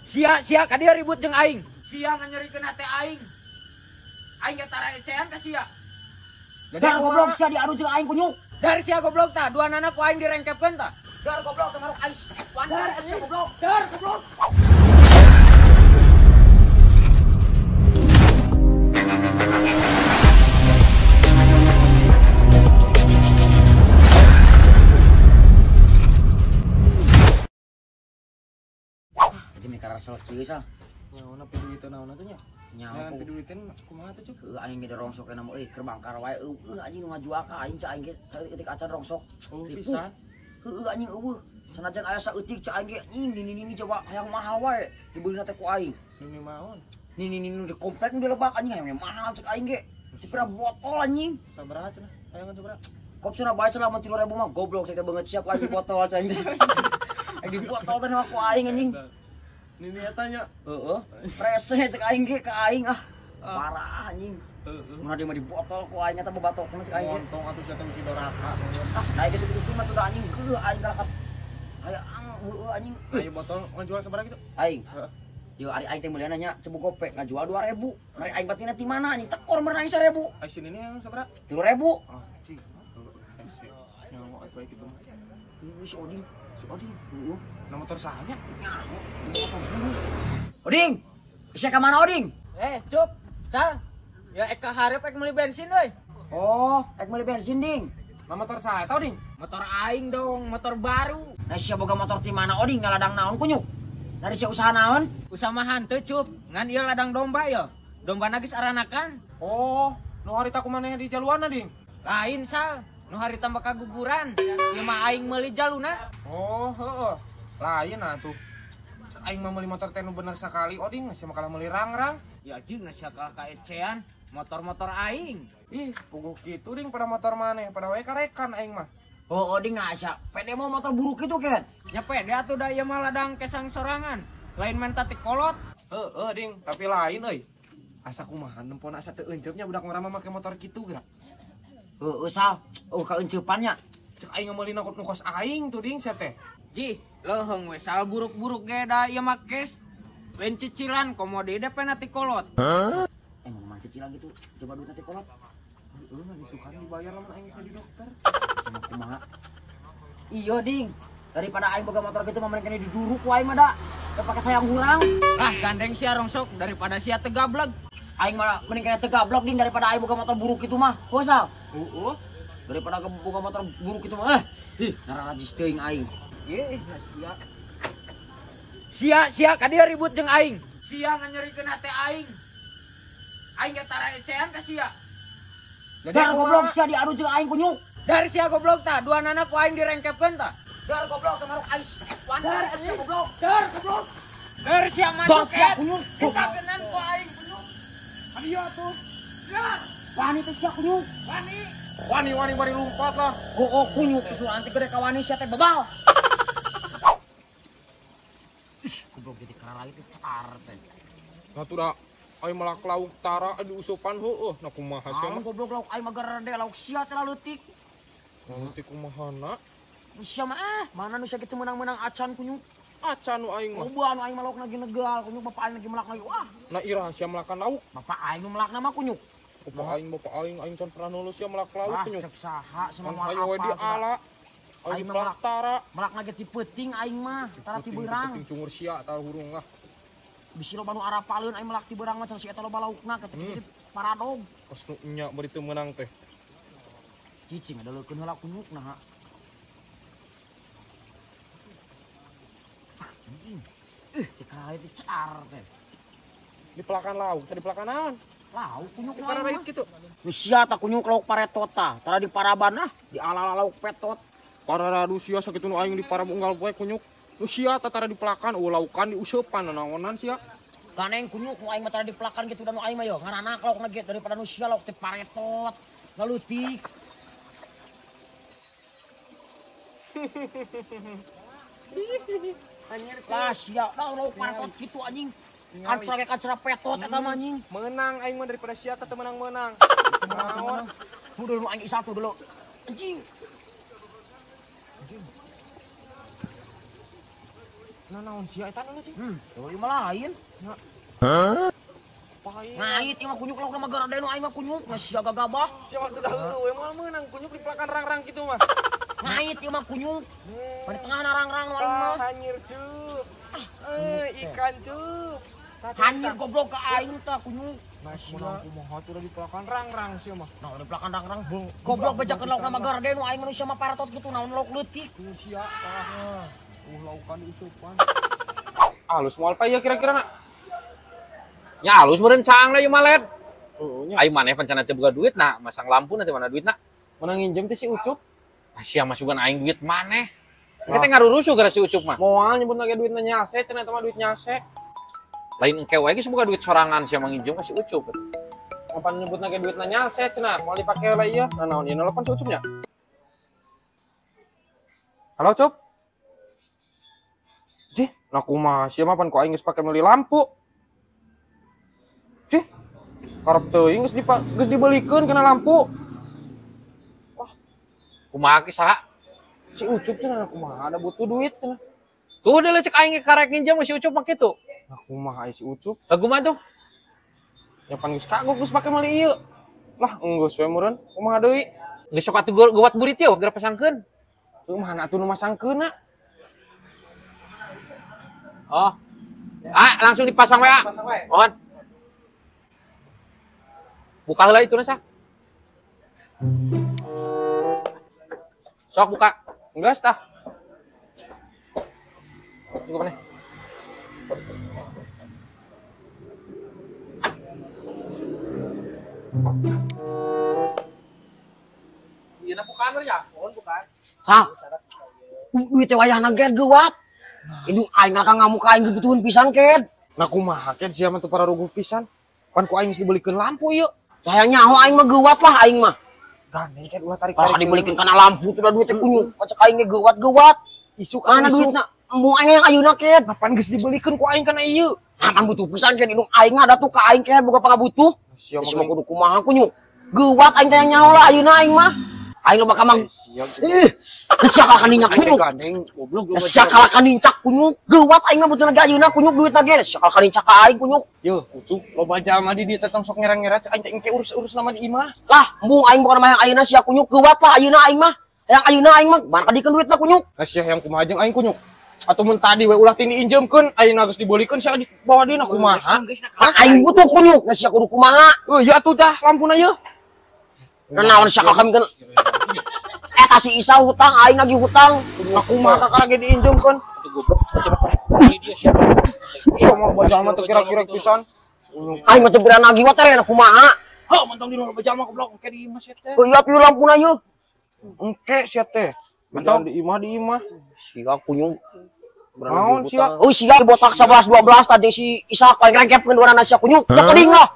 Sia ka dia ribut jeung aing. Sia nganyerikeun hate aing. Aing ge tara ecean ka sia. Dar goblok sia diadu jeung aing kunyuk. Dari sia goblok tah, dua anak ku aing direngkepkeun tah. Dar goblok sama aing. Dar sia goblok. Dar goblok. Selek kieu sal. Nyaona piduiteun naon atuh nya? Nyaho piduiteun kumaha atuh cuk? Aing ge rongsok kana mah keur bangkar wae anjing nu ngajual ka aing ca aing ge ketik acan rongsok. Oh pisan. Anjing eueuh. Sanajan aya saeutik ca aing ge ini coba hayang mahal wae dibeulina teh ku aing. Ini maon? Ini di komplek nu dilebak anjing hayang mahal cek aing ge. Sepira botol anjing. Sabaraha cenah? Hayangan sabaraha? Kopsuna bae selama 3.000 mah goblok saya teh beungeut siap anjing botol ca aing. Di botol teh mah ku aing anjing. Ini dia tanya. Heeh. Rese cek aing ge ka aing parah anjing. Mun dia mah di botol ku aing eta bebatokna cek aing ge. Montong atuh sia teh si doraka. Naik gitu mah tuh anjing geuh aing galakat. Aya anjing. Ayo botol ngajual sabaraha kitu? Aing. Yo ari aing teh meulana nya cebu gope ngajual 2.000. Mari aing batina ti mana anjing tekor meurna aing 1.000. Ai sini yang sabaraha? 3.000. Ah, cing. Nyawa atuh kitu mah. Si Oding. Heeh. Na motor sahanya? Oding. Sia ka mana Oding? Cup. Sal. Ya eka hareup ek meuli bensin euy. Oh, ek meuli bensin ding. Na motor saha eta Ding? Motor aing dong, motor baru. Nah sia boga motor ti mana Oding ngaladang naon kunyuk? Dari sia usaha naon? Usamahan teu Cup. Ngan ieu ladang domba ya. Domba nagis aranakan. Oh, nu harita kumaneh di jaluana Ding? Lain Sal. Nu harita tambah kaguguran. Ieu mah aing meuli jaluna. Oh, heeh. Lain atuh. Cek aing mah meuli motor teh nu bener sakali Oding, sia mah kalah meuli rangrang. Ya jeung sia kalah ka ecean motor-motor aing. Ih, puguh kitu Ding pada motor maneh, pada wae karekan aing mah. Oh Oding nah sia pede mau motor buruk itu kan? Nya pede atuh da ieu mah ladang kesang sorangan. Lain main tatik kolot. Heeh, Ding, tapi lain euy. Asa kumaha nempona asa teu enceupnya budak urang mah make motor kitu gerak. Heeh sal. Oh kaenceupannya. Cek aing meuli nu kos aing tuh Ding sia teh. Ji, leuheung we Sal buruk-buruk ge da ieu mah kes. Lain cicilan komode DP na ti kolot. Emang mah cicilan gitu. Coba duit nanti kolot. Heeh, mah disukan dibayar lamun aing jadi dokter. Sama kumaha. Iya ding. Daripada aing boga motor gitu mah mending diduruk wae mah da. Teu pake sayang hurang. Ah, gandeng sia rongsok daripada sia teu gablek. Aing mah mending kena teu gablok ding daripada aing boga motor buruk gitu mah. Heuh sal. Heeh. Daripada boga motor buruk gitu mah. Narajis teuing aing. Ye, sia ka dia ribut jeung aing. Sia nganyerikeun hate aing. Aing ge tara ecean ka sia. Dar goblok sia diadu jeung aing kunyuk. Dari sia goblok tah, dua anak ku aing direngkepkeun tah. Dar goblok sama aing. Dar sia goblok. Dar goblok. Dar sia maju ket. Dikagenan ku aing kunyuk. Adieu atuh. Dar. Wani teh sia kunyuk. Wani bari lumpat lah. Oh kunyuk itu nanti gede ka wani sia teh bebal. Goblok jadi karara itu car teh. Atuh aing malak lauk tara di usupan heueuh na kumaha sia mah. Goblok lauk aing mah garade lauk sia teh leutik. Nanti kumahana? Sia mah mana nu sia kitu menang-menang acan kunyuk. Acan nu aing mah. Loba anu aing mah lauk lagi negal kunyuk bapak aing lagi melak lagi. Wah, Na ira sia melakan lauk. bapak aing nu melakna mah kunyuk. Bapak aing can pernah nulus sia melak lauk Wah, kunyuk. cek saha sama Kan moal hayo we di apa. ala. Aing Aing mah melak tara. Melak lagi ti peuting aing mah, tara ti beurang. Penting cungur sia tah hurung lah. Bisi loba nu arapaleun aing melak ti beurang mah cenah si eta loba laukna kata jadi paradog. Pas nu nya bari teu meunang teh. Cicing ada leukeun heula kunyuk nah. Ti karara itu car teh. Di pelakan lauk, tadi pelakan naon? Lauk kunyuk Di lain parabait mah. kitu. Nu sia tah kunyuk lauk paretot tah, tara di paraban di ala-ala lauk petot. Pararadu sia sakitu nu aing di parabunggal poe kunyuk. Nu sia tah tara di pelakan laukan di useupan naonan sia. Kaneng kunyuk nu aing mah tara di pelakan gitu dan nu aing mah yo ngaranna lauk nage daripada nu sia lauk teh paretot. Ngaleutik. Lah sia da lauk paretot kitu anjing. Kancra ge kancra petot eta mah anjing. Menang aing mah daripada sia teh menang-menang. Naon? Udah nu aing satu dulu. Anjing. Nah, naon sia eta nu cing? Deui mah lain. Pakai. Ngait ieu mah kunyuk lauk nama gara deui aing mah kunyuk, geus sia gagabah. Sia mah teu we moal meunang kunyuk di pelakan rang-rang kitu mah. Ngait ieu mah kunyuk. Pada tengah narang-rang nu aing mah. Hanyir cup. Ikan cup. Hanyir goblok ka aing tah kunyuk. Menang kumaha tuh udah di pelakan rang-rang sia mah. Nah, di belakang rang-rang. Goblok bejakeun lauk nama gara deui nu aing manusia mah paratot kitu naon lauk leutik. Ku sia tah. Laukan diusupan. Halus moal pa ieu kira-kira na. Ya halus meureun caang na ieu malet. Nya. Aing maneh pancana teu boga duit na, masang lampu na teh mana duitna. Menang nginjem teh si Ucup. Sia masukan aing duit maneh. Kita ngarurusu gara si Ucup mah. Moal nyebut lagi duitna nyase, cenah eta mah duit nyase. Lain engke wae geus boga duit sorangan sia manginjem ka si Ucup. Kapan nyebut lagi duitna nyase cenah, moal dipake lah ieu. Nah naon ieu nelpon si Ucupnya. Halo Cup. Cih, nah kumaha sia mah pan ku aing geus pake meuli lampu. Cih. Karep teuing geus dibelikeun kana lampu. Kumaha ki saha? Si Ucup cenah kumaha ada butuh duit cenah. Tuh deui lecek aing karek nginjem si Ucup mah kitu. Nah kumaha si Ucup? Lagu mah tuh. Ya pan geus kagok geus pake meuli ieu. Lah enggeus we meureun kumaha deui? Geus sok atuh geuwat burit yeuh geura pasangkeun. Teu mana atuh nu masangkeunna? Oh. Langsung dipasang we. Mohon. Buka heula itu na Sok buka. Enggeus tah. Buka maneh. Ieu bukaan ya? Mohon bukaan. Sal. Duit teh wayahna ged geuwat. Ini aing ngakang ngamuk ka aing kebutuhan pisan ked. Nah kumaha ken sia mah teu para ruguh pisan. Pan ku aing geus dibelikeun lampu ieu. Sayangnya nyaho aing mah geuwat lah aing mah. Gandeng kan ulah tarik. Kalau dibelikin kana lampu tuh duit teh kunyuk. Pacak aing ge geuwat-geuwat. Isuk Mana duitna? Embung aing yang ayeuna ked. Napan geus dibelikeun ku aing kana ieu? Napan butuh pisan ked indung aing ada tuh ka aing ked boga pangabutuh. Sia Geus mah kudu kumaha kunyuk. Geuwat aing teh nyaho lah ayeuna aing mah. Aing loba ka mang. Sakal kanincak kunyuk. Gandeng goblok lu. Sakal kanincak kunyuk. Geuwat aing mah butuh lagi ayeuna kunyuk duit lagi. Sakal kanincak ka aing kunyuk. Yo, Ucup, loba jalma di dieu tetong sok ngera-ngera aing teh engke urus-urus nama di imah. Lah, embung aing bukan mah yang ayeuna sia kunyuk geuwat lah ayeuna aing mah. Yang ayeuna aing mah ban kadikeun duitna kunyuk. Lah sia yang kumaha jeung aing kunyuk. Atuh mun tadi we ulah tini injemkeun ayeuna geus dibelikeun sia di bawah dina kumaha? Aing butuh kunyuk, geus sia kudu kumaha. Ya atuh dah lampuna ieu. Naon sakal kami kan. Eta si Isa hutang, aing lagi hutang. Aku mah kakak lagi diinjemkeun. Atuh goblok. Ini dia siapa? Sia mah loba jalma teu kira-kira pisan. Aing mah teu beran lagi wa teh kumaha. Heuh, mantong di loba jalma goblok engke di imah sia teh. Ieu pieu lampuna ieu. Engke sia teh. Mantong di imah. Sia kunyuk. Naon sia? Oh sia botak 11 12 tadi si Isa kayak ngrekepkeun urang sia kunyuk. Ya teuing lah.